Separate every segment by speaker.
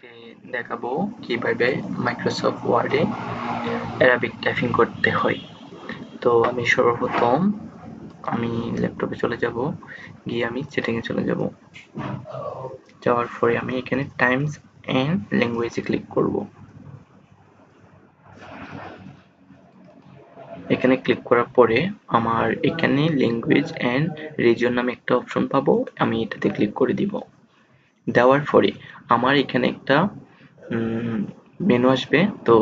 Speaker 1: আজকে দেখাবো কিভাবে মাইক্রোসফট ওয়ার্ডে অ্যারাবিক টাইপিং করতে হয়। তো আমি সর্বপ্রথম ল্যাপটপে চলে যাব, গিয়ে আমি সেটিংয়ে চলে যাব। যাওয়ার পরে আমি এখানে টাইমস এন্ড ল্যাঙ্গুয়েজে ক্লিক করব। এখানে ক্লিক করার পরে আমার এখানে ল্যাঙ্গুয়েজ এন্ড রিজন নামে একটা অপশন পাবো, আমি এটাতে ক্লিক করে দিব। দেওয়ার পরে আমার এখানে একটা মেনু আসবে। তো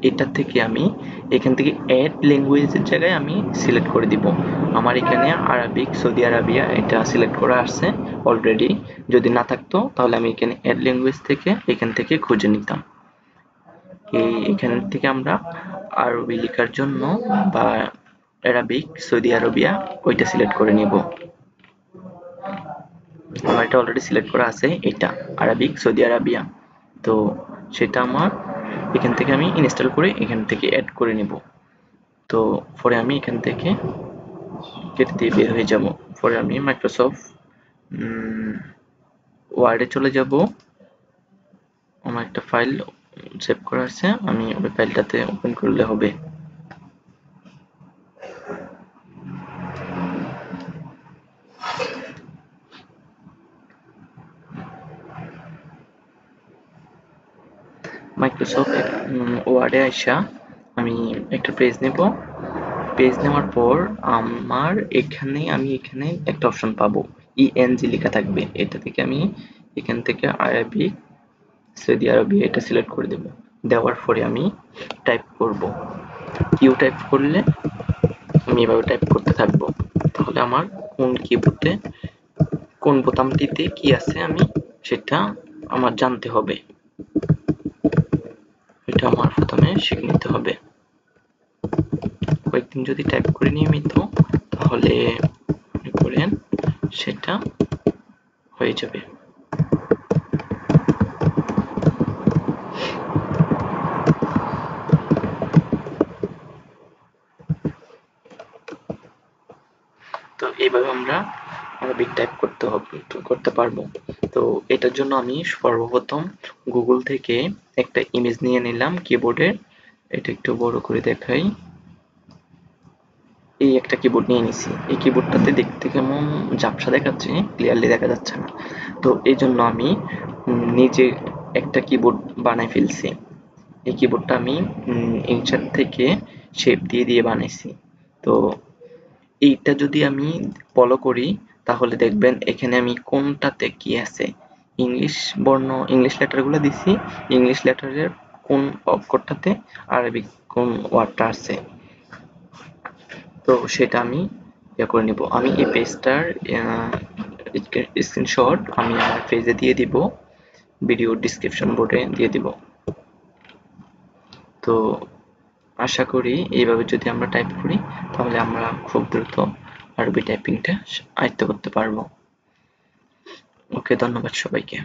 Speaker 1: এটা থেকে আমি এখান থেকে অ্যাড ল্যাঙ্গুয়েজের জায়গায় আমি সিলেক্ট করে দিব। আমার এখানে আরবিক সৌদি আরবিয়া এটা সিলেক্ট করা আছে অলরেডি। যদি না থাকতো তাহলে আমি এখানে অ্যাড ল্যাঙ্গুয়েজ থেকে এখান থেকে খুঁজে নিতাম। এখান থেকে আমরা আরবি লেখার জন্য বা আরবিক সৌদি আরবিয়া ওইটা সিলেক্ট করে নিব। আমার এটা অলরেডি সিলেক্ট করা আছে, এটা আরবিক সৌদি আরবিয়া। তো সেটা আমার এখান থেকে আমি ইনস্টল করে এখান থেকে অ্যাড করে নেব। তো পরে আমি এখান থেকে কেটে দিয়ে বের হয়ে যাব। পরে আমি মাইক্রোসফট ওয়ার্ডে চলে যাব। আমার একটা ফাইল সেভ করা আছে, আমি ওই ফাইলটাতে ওপেন করলে হবে। মাইক্রোসফট ওয়ার্ডে আইসা আমি একটা পেজ নেব। পেজ নেওয়ার পর আমি এখানে একটা অপশন পাবো, ইএনজি লেখা থাকবে। এটা থেকে আমি এখান থেকে আরবিক সৌদি আরবিয়া এটা সিলেক্ট করে দেব। দেওয়ার পরে আমি টাইপ করব। কিউ টাইপ করলে আমি এভাবে টাইপ করতে থাকবো। তাহলে আমার কোন কিবোর্ডে কোন বোতামটিতে কি আছে আমি সেটা আমার জানতে হবে। এটা আমার প্রথমে শিখে নিতে হবে। কয়েকদিন যদি টাইপ করে নিয়মিত, তাহলে মনে করেন সেটা হয়ে যাবে। তো এইভাবে আমরা আরবিক টাইপ করতে পারবো। তো এটার জন্য আমি সর্বপ্রথম গুগল থেকে একটা ইমেজ নিয়ে নিলাম কিবোর্ডের। এটা একটু বড় করে দেখাই। এই একটা কিবোর্ড নিয়ে নিছি। এই কিবোর্ডটাতে দেখতে কেমন ঝাপসা দেখাচ্ছে, ক্লিয়ারলি দেখা যাচ্ছে না। তো এই জন্য আমি নিজে একটা কিবোর্ড বানাই ফেলছি। এই কিবোর্ডটা আমি ইনসার্ট থেকে শেপ দিয়ে দিয়ে বানাইছি। তো এইটা যদি আমি ফলো করি, তাহলে দেখবেন এখানে আমি কোনটাতে কি আছে। ইংলিশ লেটারগুলো দিছি, ইংলিশ লেটারের কোন অক্ষরটাতে আরবিক কোন ওয়ার্ডটা আছে। তো সেটা আমি করে নিব। আমি এই পেজটার স্ক্রিনশট আমি আমার পেজে দিয়ে দিব, ভিডিও ডিসক্রিপশন বোর্ডে দিয়ে দিব। তো আশা করি এইভাবে যদি আমরা টাইপ করি, তাহলে আমরা খুব দ্রুত আরবি টাইপিংটা আয়ত্ত করতে পারবো। ওকে, ধন্যবাদ সবাইকে।